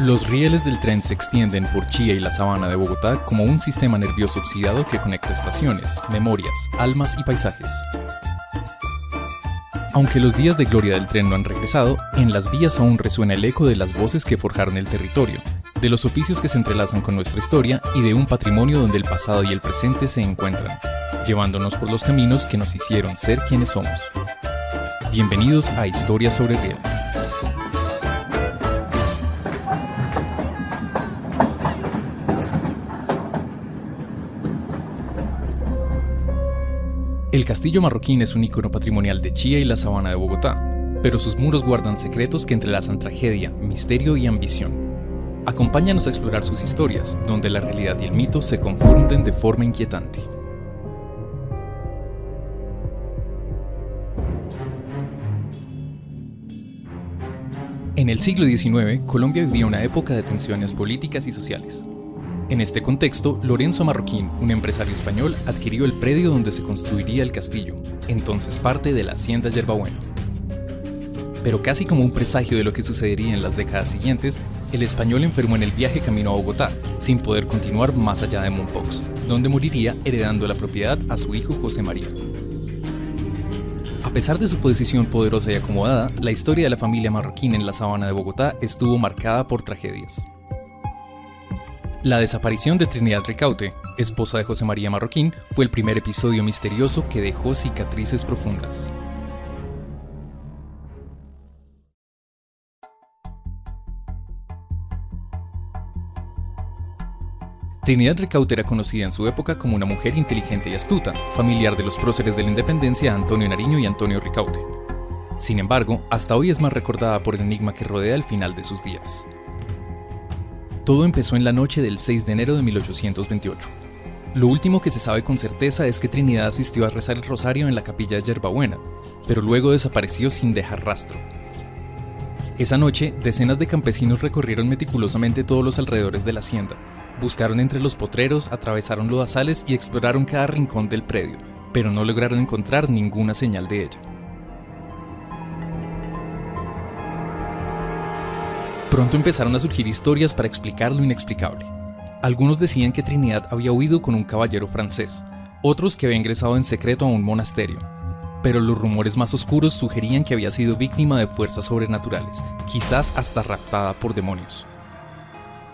Los rieles del tren se extienden por Chía y la sabana de Bogotá como un sistema nervioso oxidado que conecta estaciones, memorias, almas y paisajes. Aunque los días de gloria del tren no han regresado, en las vías aún resuena el eco de las voces que forjaron el territorio, de los oficios que se entrelazan con nuestra historia y de un patrimonio donde el pasado y el presente se encuentran, llevándonos por los caminos que nos hicieron ser quienes somos. Bienvenidos a Historias sobre Rieles. El Castillo Marroquín es un ícono patrimonial de Chía y la sabana de Bogotá, pero sus muros guardan secretos que entrelazan tragedia, misterio y ambición. Acompáñanos a explorar sus historias, donde la realidad y el mito se confunden de forma inquietante. En el siglo XIX, Colombia vivía una época de tensiones políticas y sociales. En este contexto, Lorenzo Marroquín, un empresario español, adquirió el predio donde se construiría el castillo, entonces parte de la hacienda Yerbabuena. Pero casi como un presagio de lo que sucedería en las décadas siguientes, el español enfermó en el viaje camino a Bogotá, sin poder continuar más allá de Mompox, donde moriría heredando la propiedad a su hijo José María. A pesar de su posición poderosa y acomodada, la historia de la familia Marroquín en la sabana de Bogotá estuvo marcada por tragedias. La desaparición de Trinidad Ricaute, esposa de José María Marroquín, fue el primer episodio misterioso que dejó cicatrices profundas. Trinidad Ricaute era conocida en su época como una mujer inteligente y astuta, familiar de los próceres de la independencia Antonio Nariño y Antonio Ricaute. Sin embargo, hasta hoy es más recordada por el enigma que rodea el final de sus días. Todo empezó en la noche del 6 de enero de 1828. Lo último que se sabe con certeza es que Trinidad asistió a rezar el rosario en la capilla de Yerbabuena, pero luego desapareció sin dejar rastro. Esa noche, decenas de campesinos recorrieron meticulosamente todos los alrededores de la hacienda, buscaron entre los potreros, atravesaron lodazales y exploraron cada rincón del predio, pero no lograron encontrar ninguna señal de ella. Pronto empezaron a surgir historias para explicar lo inexplicable. Algunos decían que Trinidad había huido con un caballero francés, otros que había ingresado en secreto a un monasterio. Pero los rumores más oscuros sugerían que había sido víctima de fuerzas sobrenaturales, quizás hasta raptada por demonios.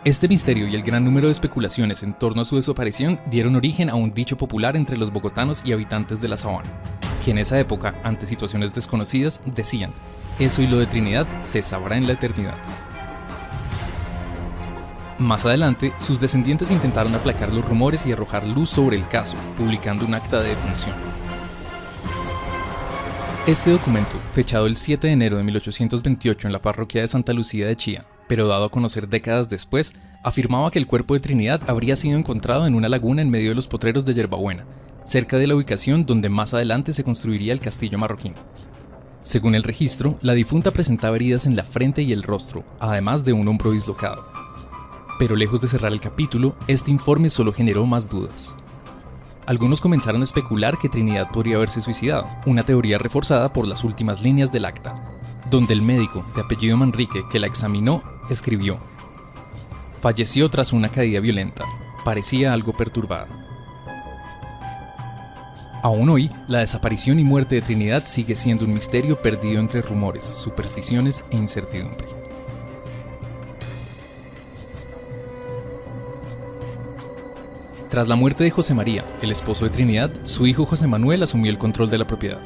Este misterio y el gran número de especulaciones en torno a su desaparición dieron origen a un dicho popular entre los bogotanos y habitantes de la sabana, que en esa época, ante situaciones desconocidas, decían: "Eso y lo de Trinidad se sabrá en la eternidad". Más adelante, sus descendientes intentaron aplacar los rumores y arrojar luz sobre el caso, publicando un acta de defunción. Este documento, fechado el 7 de enero de 1828 en la parroquia de Santa Lucía de Chía, pero dado a conocer décadas después, afirmaba que el cuerpo de Trinidad habría sido encontrado en una laguna en medio de los potreros de Yerbabuena, cerca de la ubicación donde más adelante se construiría el Castillo Marroquín. Según el registro, la difunta presentaba heridas en la frente y el rostro, además de un hombro dislocado. Pero lejos de cerrar el capítulo, este informe solo generó más dudas. Algunos comenzaron a especular que Trinidad podría haberse suicidado, una teoría reforzada por las últimas líneas del acta, donde el médico, de apellido Manrique, que la examinó, escribió: "Falleció tras una caída violenta, parecía algo perturbada". Aún hoy, la desaparición y muerte de Trinidad sigue siendo un misterio perdido entre rumores, supersticiones e incertidumbre. Tras la muerte de José María, el esposo de Trinidad, su hijo José Manuel asumió el control de la propiedad.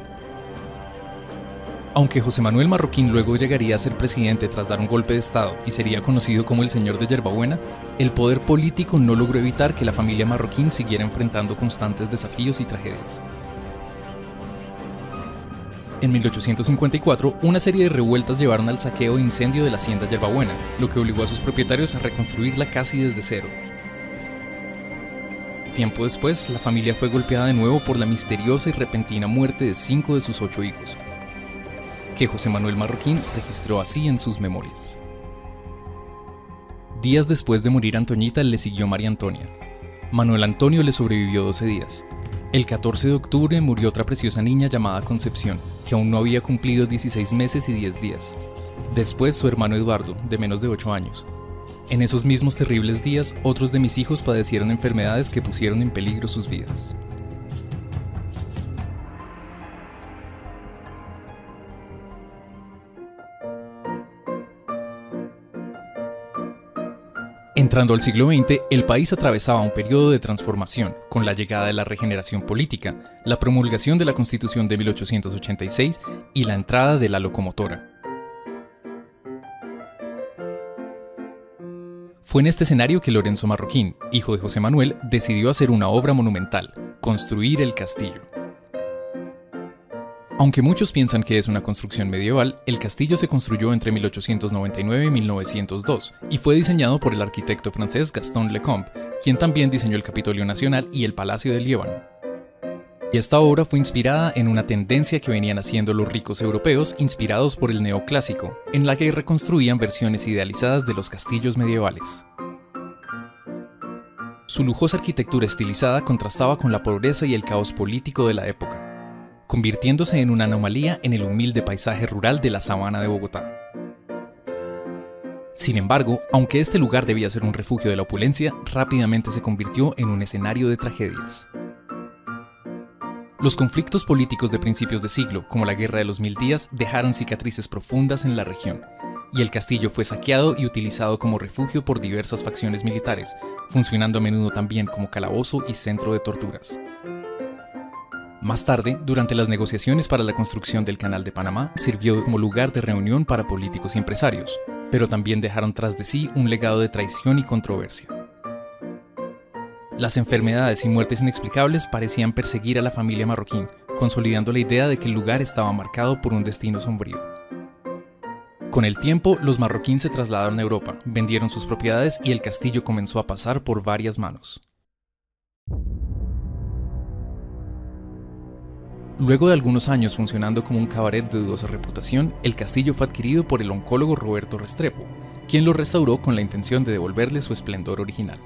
Aunque José Manuel Marroquín luego llegaría a ser presidente tras dar un golpe de estado y sería conocido como el Señor de Yerbabuena, el poder político no logró evitar que la familia Marroquín siguiera enfrentando constantes desafíos y tragedias. En 1854, una serie de revueltas llevaron al saqueo e incendio de la hacienda Yerbabuena, lo que obligó a sus propietarios a reconstruirla casi desde cero. Tiempo después, la familia fue golpeada de nuevo por la misteriosa y repentina muerte de 5 de sus 8 hijos, que José Manuel Marroquín registró así en sus memorias. Días después de morir Antoñita, le siguió María Antonia. Manuel Antonio le sobrevivió 12 días. El 14 de octubre murió otra preciosa niña llamada Concepción, que aún no había cumplido 16 meses y 10 días. Después su hermano Eduardo, de menos de 8 años. En esos mismos terribles días, otros de mis hijos padecieron enfermedades que pusieron en peligro sus vidas. Entrando al siglo XX, el país atravesaba un periodo de transformación, con la llegada de la regeneración política, la promulgación de la Constitución de 1886 y la entrada de la locomotora. Fue en este escenario que Lorenzo Marroquín, hijo de José Manuel, decidió hacer una obra monumental: construir el castillo. Aunque muchos piensan que es una construcción medieval, el castillo se construyó entre 1899 y 1902 y fue diseñado por el arquitecto francés Gaston Lecomte, quien también diseñó el Capitolio Nacional y el Palacio del Líbano. Y esta obra fue inspirada en una tendencia que venían haciendo los ricos europeos inspirados por el neoclásico, en la que reconstruían versiones idealizadas de los castillos medievales. Su lujosa arquitectura estilizada contrastaba con la pobreza y el caos político de la época, convirtiéndose en una anomalía en el humilde paisaje rural de la sabana de Bogotá. Sin embargo, aunque este lugar debía ser un refugio de la opulencia, rápidamente se convirtió en un escenario de tragedias. Los conflictos políticos de principios de siglo, como la Guerra de los Mil Días, dejaron cicatrices profundas en la región, y el castillo fue saqueado y utilizado como refugio por diversas facciones militares, funcionando a menudo también como calabozo y centro de torturas. Más tarde, durante las negociaciones para la construcción del Canal de Panamá, sirvió como lugar de reunión para políticos y empresarios, pero también dejaron tras de sí un legado de traición y controversia. Las enfermedades y muertes inexplicables parecían perseguir a la familia Marroquín, consolidando la idea de que el lugar estaba marcado por un destino sombrío. Con el tiempo, los Marroquín se trasladaron a Europa, vendieron sus propiedades y el castillo comenzó a pasar por varias manos. Luego de algunos años funcionando como un cabaret de dudosa reputación, el castillo fue adquirido por el oncólogo Roberto Restrepo, quien lo restauró con la intención de devolverle su esplendor original.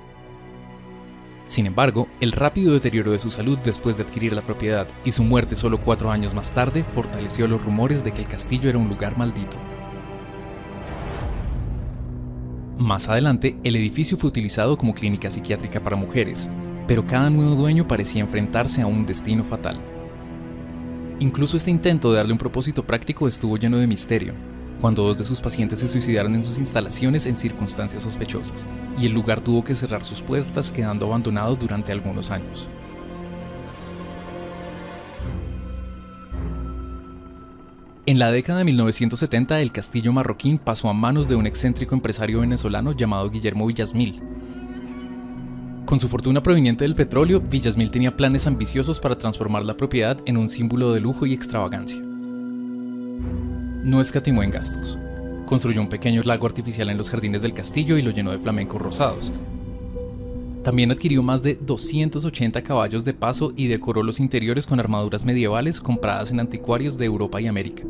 Sin embargo, el rápido deterioro de su salud después de adquirir la propiedad y su muerte solo 4 años más tarde fortaleció los rumores de que el castillo era un lugar maldito. Más adelante, el edificio fue utilizado como clínica psiquiátrica para mujeres, pero cada nuevo dueño parecía enfrentarse a un destino fatal. Incluso este intento de darle un propósito práctico estuvo lleno de misterio, cuando 2 de sus pacientes se suicidaron en sus instalaciones en circunstancias sospechosas, y el lugar tuvo que cerrar sus puertas, quedando abandonado durante algunos años. En la década de 1970, el castillo Marroquín pasó a manos de un excéntrico empresario venezolano llamado Guillermo Villasmil. Con su fortuna proveniente del petróleo, Villasmil tenía planes ambiciosos para transformar la propiedad en un símbolo de lujo y extravagancia. No escatimó en gastos. Construyó un pequeño lago artificial en los jardines del castillo y lo llenó de flamencos rosados. También adquirió más de 280 caballos de paso y decoró los interiores con armaduras medievales compradas en anticuarios de Europa y América.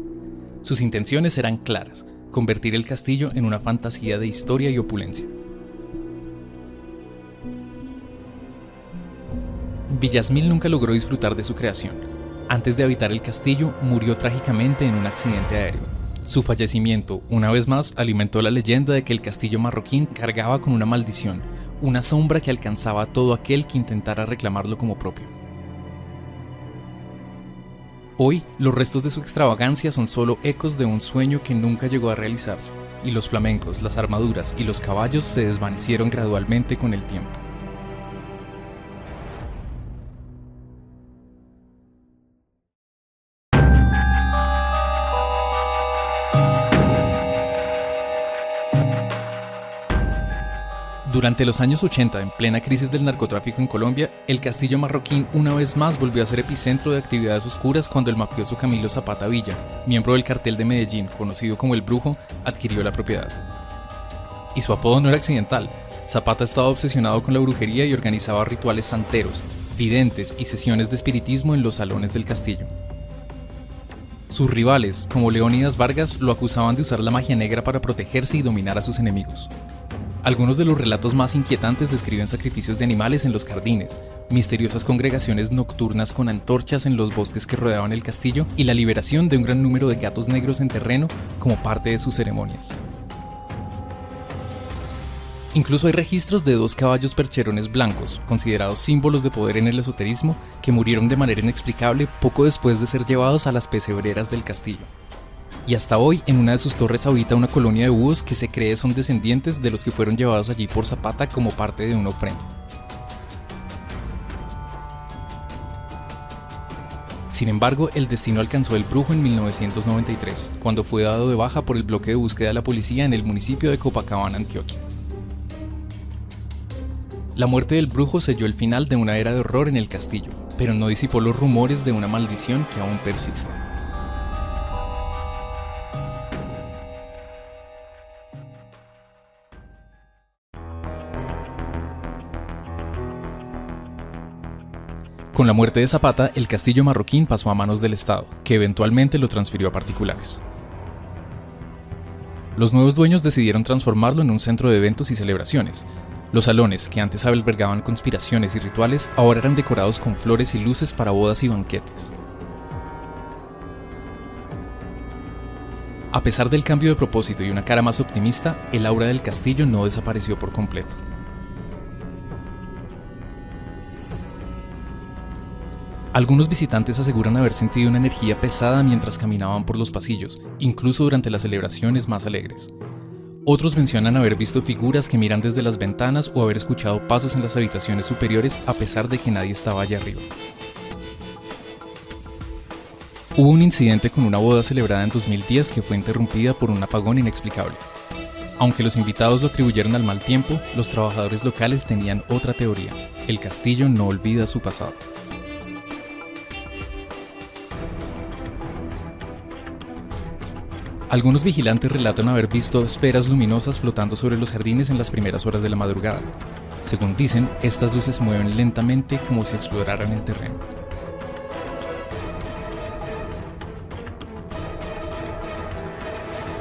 Sus intenciones eran claras: convertir el castillo en una fantasía de historia y opulencia. Villasmil nunca logró disfrutar de su creación. Antes de habitar el castillo, murió trágicamente en un accidente aéreo. Su fallecimiento, una vez más, alimentó la leyenda de que el castillo Marroquín cargaba con una maldición, una sombra que alcanzaba a todo aquel que intentara reclamarlo como propio. Hoy, los restos de su extravagancia son solo ecos de un sueño que nunca llegó a realizarse, y los flamencos, las armaduras y los caballos se desvanecieron gradualmente con el tiempo. Durante los años 80, en plena crisis del narcotráfico en Colombia, el castillo Marroquín una vez más volvió a ser epicentro de actividades oscuras cuando el mafioso Camilo Zapata Villa, miembro del cartel de Medellín, conocido como El Brujo, adquirió la propiedad. Y su apodo no era accidental. Zapata estaba obsesionado con la brujería y organizaba rituales santeros, videntes y sesiones de espiritismo en los salones del castillo. Sus rivales, como Leónidas Vargas, lo acusaban de usar la magia negra para protegerse y dominar a sus enemigos. Algunos de los relatos más inquietantes describen sacrificios de animales en los jardines, misteriosas congregaciones nocturnas con antorchas en los bosques que rodeaban el castillo y la liberación de un gran número de gatos negros en terreno como parte de sus ceremonias. Incluso hay registros de 2 caballos percherones blancos, considerados símbolos de poder en el esoterismo, que murieron de manera inexplicable poco después de ser llevados a las pesebreras del castillo. Y hasta hoy, en una de sus torres habita una colonia de búhos que se cree son descendientes de los que fueron llevados allí por Zapata como parte de una ofrenda. Sin embargo, el destino alcanzó el brujo en 1993, cuando fue dado de baja por el bloque de búsqueda de la policía en el municipio de Copacabana, Antioquia. La muerte del brujo selló el final de una era de horror en el castillo, pero no disipó los rumores de una maldición que aún persiste. Con la muerte de Zapata, el castillo marroquín pasó a manos del Estado, que eventualmente lo transfirió a particulares. Los nuevos dueños decidieron transformarlo en un centro de eventos y celebraciones. Los salones, que antes albergaban conspiraciones y rituales, ahora eran decorados con flores y luces para bodas y banquetes. A pesar del cambio de propósito y una cara más optimista, el aura del castillo no desapareció por completo. Algunos visitantes aseguran haber sentido una energía pesada mientras caminaban por los pasillos, incluso durante las celebraciones más alegres. Otros mencionan haber visto figuras que miran desde las ventanas o haber escuchado pasos en las habitaciones superiores a pesar de que nadie estaba allá arriba. Hubo un incidente con una boda celebrada en 2010 que fue interrumpida por un apagón inexplicable. Aunque los invitados lo atribuyeron al mal tiempo, los trabajadores locales tenían otra teoría: el castillo no olvida su pasado. Algunos vigilantes relatan haber visto esferas luminosas flotando sobre los jardines en las primeras horas de la madrugada. Según dicen, estas luces se mueven lentamente como si exploraran el terreno.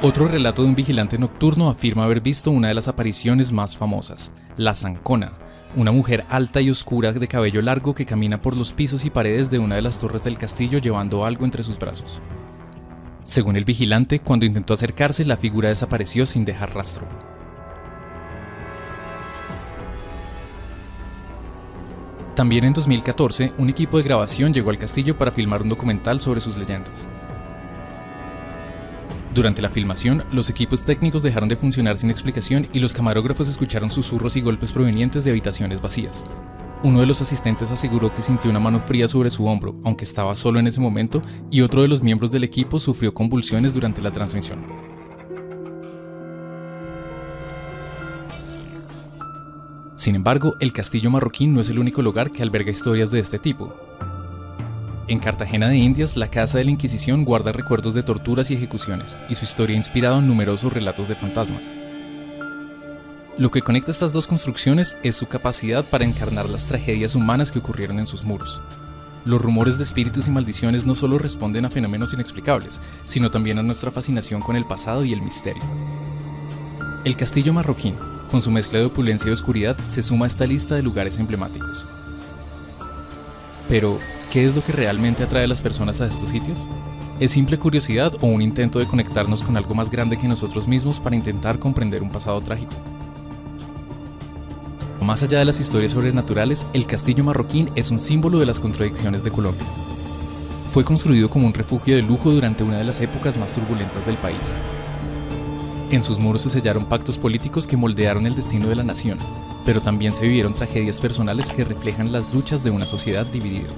Otro relato de un vigilante nocturno afirma haber visto una de las apariciones más famosas, la Zancona, una mujer alta y oscura de cabello largo que camina por los pisos y paredes de una de las torres del castillo llevando algo entre sus brazos. Según el vigilante, cuando intentó acercarse, la figura desapareció sin dejar rastro. También en 2014, un equipo de grabación llegó al castillo para filmar un documental sobre sus leyendas. Durante la filmación, los equipos técnicos dejaron de funcionar sin explicación y los camarógrafos escucharon susurros y golpes provenientes de habitaciones vacías. Uno de los asistentes aseguró que sintió una mano fría sobre su hombro, aunque estaba solo en ese momento, y otro de los miembros del equipo sufrió convulsiones durante la transmisión. Sin embargo, el castillo marroquín no es el único lugar que alberga historias de este tipo. En Cartagena de Indias, la Casa de la Inquisición guarda recuerdos de torturas y ejecuciones, y su historia ha inspirado en numerosos relatos de fantasmas. Lo que conecta estas dos construcciones es su capacidad para encarnar las tragedias humanas que ocurrieron en sus muros. Los rumores de espíritus y maldiciones no solo responden a fenómenos inexplicables, sino también a nuestra fascinación con el pasado y el misterio. El castillo marroquín, con su mezcla de opulencia y oscuridad, se suma a esta lista de lugares emblemáticos. Pero, ¿qué es lo que realmente atrae a las personas a estos sitios? ¿Es simple curiosidad o un intento de conectarnos con algo más grande que nosotros mismos para intentar comprender un pasado trágico? Más allá de las historias sobrenaturales, el castillo marroquín es un símbolo de las contradicciones de Colombia. Fue construido como un refugio de lujo durante una de las épocas más turbulentas del país. En sus muros se sellaron pactos políticos que moldearon el destino de la nación, pero también se vivieron tragedias personales que reflejan las luchas de una sociedad dividida.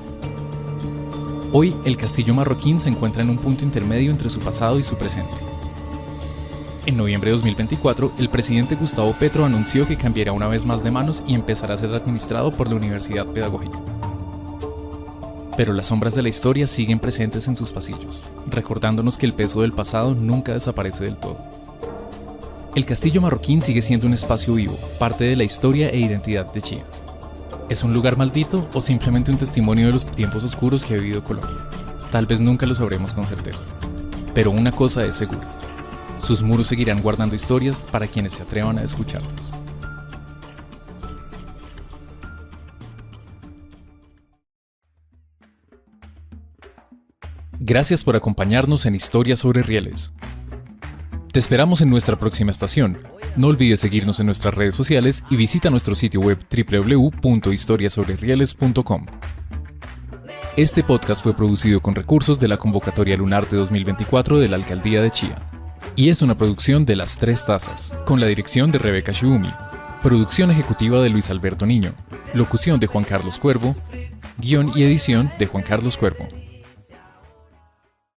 Hoy, el castillo marroquín se encuentra en un punto intermedio entre su pasado y su presente. En noviembre de 2024, el presidente Gustavo Petro anunció que cambiará una vez más de manos y empezará a ser administrado por la Universidad Pedagógica. Pero las sombras de la historia siguen presentes en sus pasillos, recordándonos que el peso del pasado nunca desaparece del todo. El castillo marroquín sigue siendo un espacio vivo, parte de la historia e identidad de Chía. ¿Es un lugar maldito o simplemente un testimonio de los tiempos oscuros que ha vivido Colombia? Tal vez nunca lo sabremos con certeza. Pero una cosa es segura: sus muros seguirán guardando historias para quienes se atrevan a escucharlas. Gracias por acompañarnos en Historias sobre Rieles. Te esperamos en nuestra próxima estación. No olvides seguirnos en nuestras redes sociales y visita nuestro sitio web www.historiasobrerieles.com. Este podcast fue producido con recursos de la Convocatoria Lunar de 2024 de la Alcaldía de Chía y es una producción de Las Tres Tazas, con la dirección de Rebeca Shiumi, producción ejecutiva de Luis Alberto Niño, locución de Juan Carlos Cuervo, guión y edición de Juan Carlos Cuervo.